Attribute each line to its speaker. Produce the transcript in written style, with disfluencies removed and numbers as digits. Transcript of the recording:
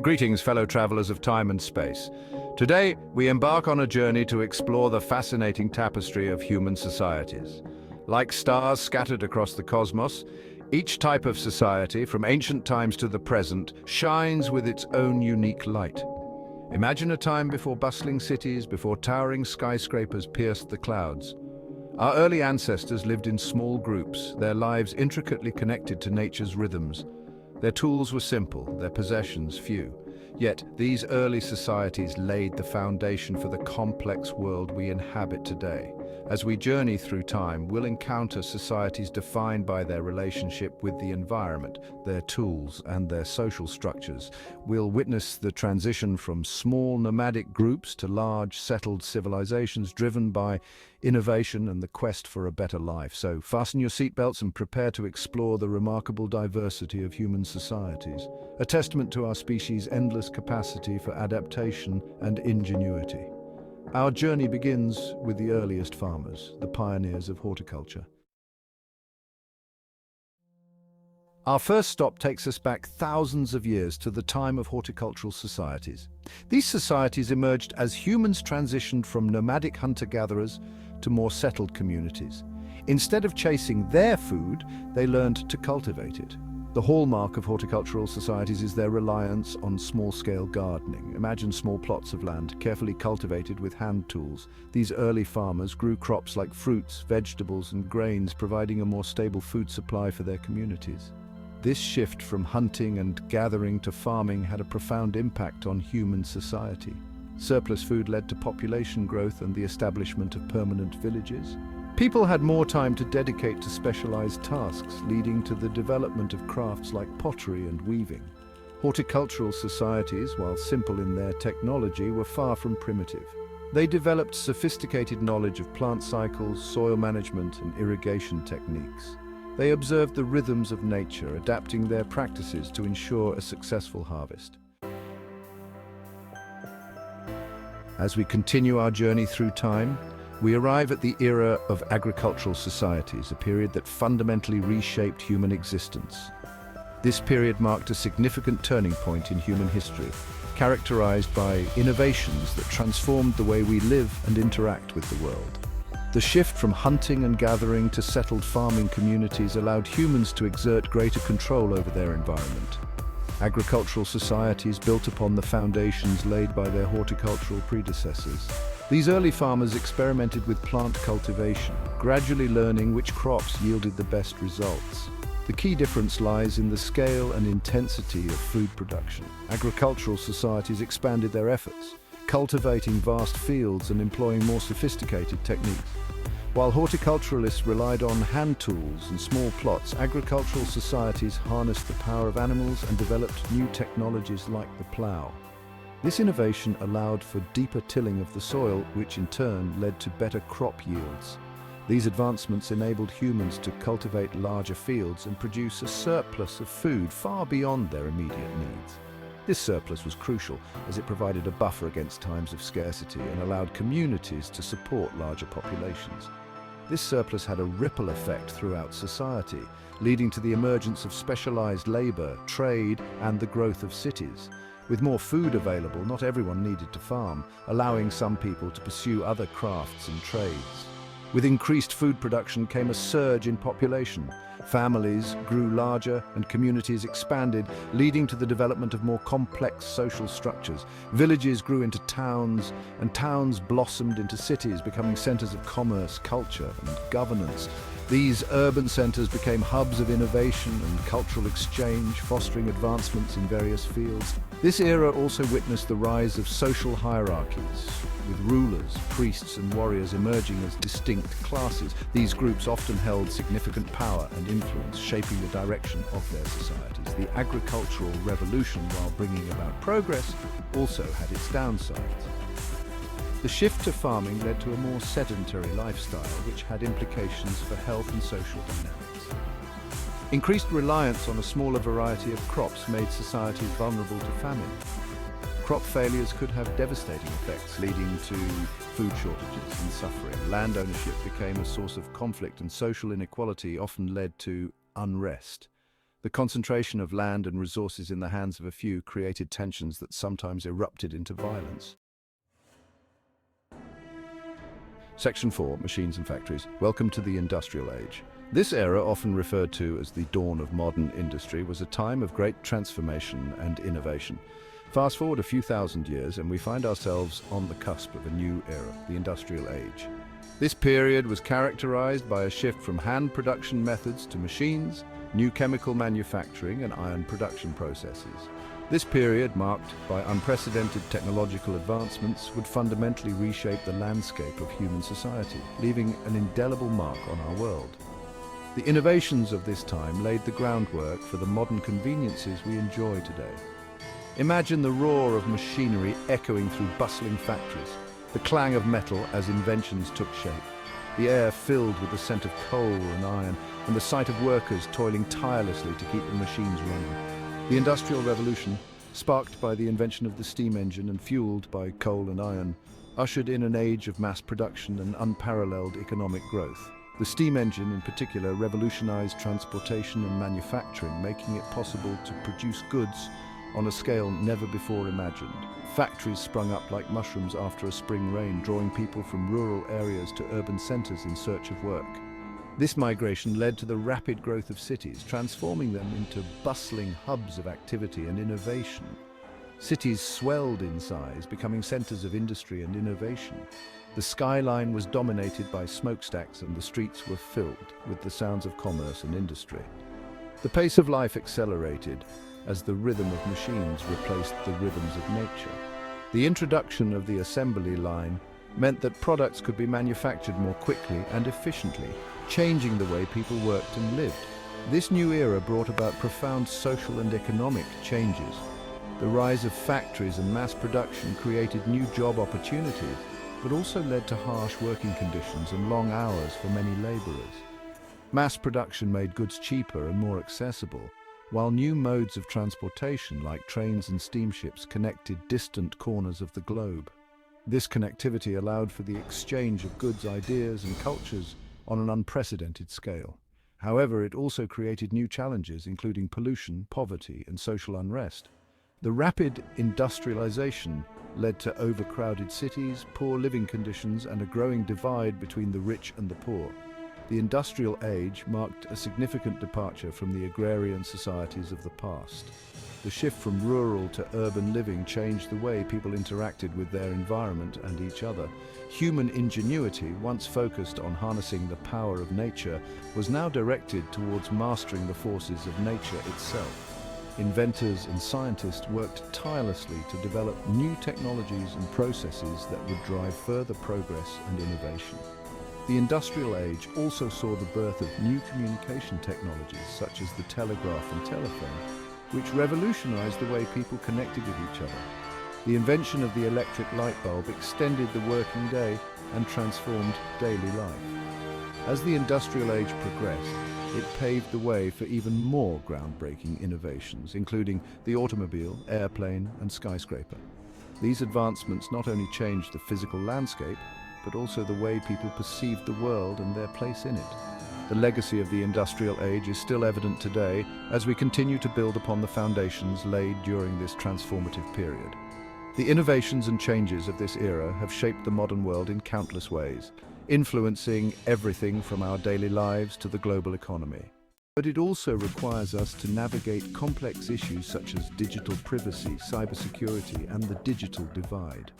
Speaker 1: Greetings, fellow travelers of time and space. Today, we embark on a journey to explore the fascinating tapestry of human societies. Like stars scattered across the cosmos, each type of society, from ancient times to the present, shines with its own unique light. Imagine a time before bustling cities, before towering skyscrapers pierced the clouds. Our early ancestors lived in small groups, their lives intricately connected to nature's rhythms. Their tools were simple, their possessions few. Yet these early societies laid the foundation for the complex world we inhabit today. As we journey through time, we'll encounter societies defined by their relationship with the environment, their tools, and their social structures. We'll witness the transition from small nomadic groups to large, settled civilizations driven by innovation and the quest for a better life. So fasten your seatbelts and prepare to explore the remarkable diversity of human societies, a testament to our species' endless capacity for adaptation and ingenuity. Our journey begins with the earliest farmers, the pioneers of horticulture. Our first stop takes us back thousands of years to the time of horticultural societies. These societies emerged as humans transitioned from nomadic hunter-gatherers to more settled communities. Instead of chasing their food, they learned to cultivate it. The hallmark of horticultural societies is their reliance on small-scale gardening. Imagine small plots of land, carefully cultivated with hand tools. These early farmers grew crops like fruits, vegetables, and grains, providing a more stable food supply for their communities. This shift from hunting and gathering to farming had a profound impact on human society. Surplus food led to population growth and the establishment of permanent villages. People had more time to dedicate to specialized tasks, leading to the development of crafts like pottery and weaving. Horticultural societies, while simple in their technology, were far from primitive. They developed sophisticated knowledge of plant cycles, soil management, and irrigation techniques. They observed the rhythms of nature, adapting their practices to ensure a successful harvest. As we continue our journey through time, we arrive at the era of agricultural societies, a period that fundamentally reshaped human existence. This period marked a significant turning point in human history, characterized by innovations that transformed the way we live and interact with the world. The shift from hunting and gathering to settled farming communities allowed humans to exert greater control over their environment. Agricultural societies built upon the foundations laid by their horticultural predecessors. These early farmers experimented with plant cultivation, gradually learning which crops yielded the best results. The key difference lies in the scale and intensity of food production. Agricultural societies expanded their efforts, cultivating vast fields and employing more sophisticated techniques. While horticulturalists relied on hand tools and small plots, agricultural societies harnessed the power of animals and developed new technologies like the plough. This innovation allowed for deeper tilling of the soil, which in turn led to better crop yields. These advancements enabled humans to cultivate larger fields and produce a surplus of food far beyond their immediate needs. This surplus was crucial as it provided a buffer against times of scarcity and allowed communities to support larger populations. This surplus had a ripple effect throughout society, leading to the emergence of specialized labor, trade, and the growth of cities. With more food available, not everyone needed to farm, allowing some people to pursue other crafts and trades. With increased food production came a surge in population. Families grew larger and communities expanded, leading to the development of more complex social structures. Villages grew into towns, and towns blossomed into cities, becoming centers of commerce, culture, and governance. These urban centers became hubs of innovation and cultural exchange, fostering advancements in various fields. This era also witnessed the rise of social hierarchies, with rulers, priests, and warriors emerging as distinct classes. These groups often held significant power and influence, shaping the direction of their societies. The agricultural revolution, while bringing about progress, also had its downsides. The shift to farming led to a more sedentary lifestyle, which had implications for health and social dynamics. Increased reliance on a smaller variety of crops made societies vulnerable to famine. Crop failures could have devastating effects, leading to food shortages and suffering. Land ownership became a source of conflict, and social inequality often led to unrest. The concentration of land and resources in the hands of a few created tensions that sometimes erupted into violence. Section 4, Machines and Factories. Welcome to the Industrial Age. This era, often referred to as the dawn of modern industry, was a time of great transformation and innovation. Fast forward a few thousand years and we find ourselves on the cusp of a new era, the Industrial Age. This period was characterized by a shift from hand production methods to machines, new chemical manufacturing and iron production processes. This period, marked by unprecedented technological advancements, would fundamentally reshape the landscape of human society, leaving an indelible mark on our world. The innovations of this time laid the groundwork for the modern conveniences we enjoy today. Imagine the roar of machinery echoing through bustling factories, the clang of metal as inventions took shape, the air filled with the scent of coal and iron, and the sight of workers toiling tirelessly to keep the machines running. The Industrial Revolution, sparked by the invention of the steam engine and fueled by coal and iron, ushered in an age of mass production and unparalleled economic growth. The steam engine, in particular, revolutionized transportation and manufacturing, making it possible to produce goods on a scale never before imagined. Factories sprung up like mushrooms after a spring rain, drawing people from rural areas to urban centers in search of work. This migration led to the rapid growth of cities, transforming them into bustling hubs of activity and innovation. Cities swelled in size, becoming centers of industry and innovation. The skyline was dominated by smokestacks and the streets were filled with the sounds of commerce and industry. The pace of life accelerated as the rhythm of machines replaced the rhythms of nature. The introduction of the assembly line meant that products could be manufactured more quickly and efficiently, changing the way people worked and lived. This new era brought about profound social and economic changes. The rise of factories and mass production created new job opportunities, but also led to harsh working conditions and long hours for many laborers. Mass production made goods cheaper and more accessible, while new modes of transportation like trains and steamships connected distant corners of the globe. This connectivity allowed for the exchange of goods, ideas, and cultures on an unprecedented scale. However, it also created new challenges, including pollution, poverty, and social unrest. The rapid industrialization led to overcrowded cities, poor living conditions, and a growing divide between the rich and the poor. The Industrial Age marked a significant departure from the agrarian societies of the past. The shift from rural to urban living changed the way people interacted with their environment and each other. Human ingenuity, once focused on harnessing the power of nature, was now directed towards mastering the forces of nature itself. Inventors and scientists worked tirelessly to develop new technologies and processes that would drive further progress and innovation. The Industrial Age also saw the birth of new communication technologies such as the telegraph and telephone, which revolutionized the way people connected with each other. The invention of the electric light bulb extended the working day and transformed daily life. As the Industrial Age progressed, it paved the way for even more groundbreaking innovations, including the automobile, airplane, and skyscraper. These advancements not only changed the physical landscape, but also the way people perceived the world and their place in it. The legacy of the Industrial Age is still evident today as we continue to build upon the foundations laid during this transformative period. The innovations and changes of this era have shaped the modern world in countless ways, influencing everything from our daily lives to the global economy. But it also requires us to navigate complex issues such as digital privacy, cybersecurity, and the digital divide.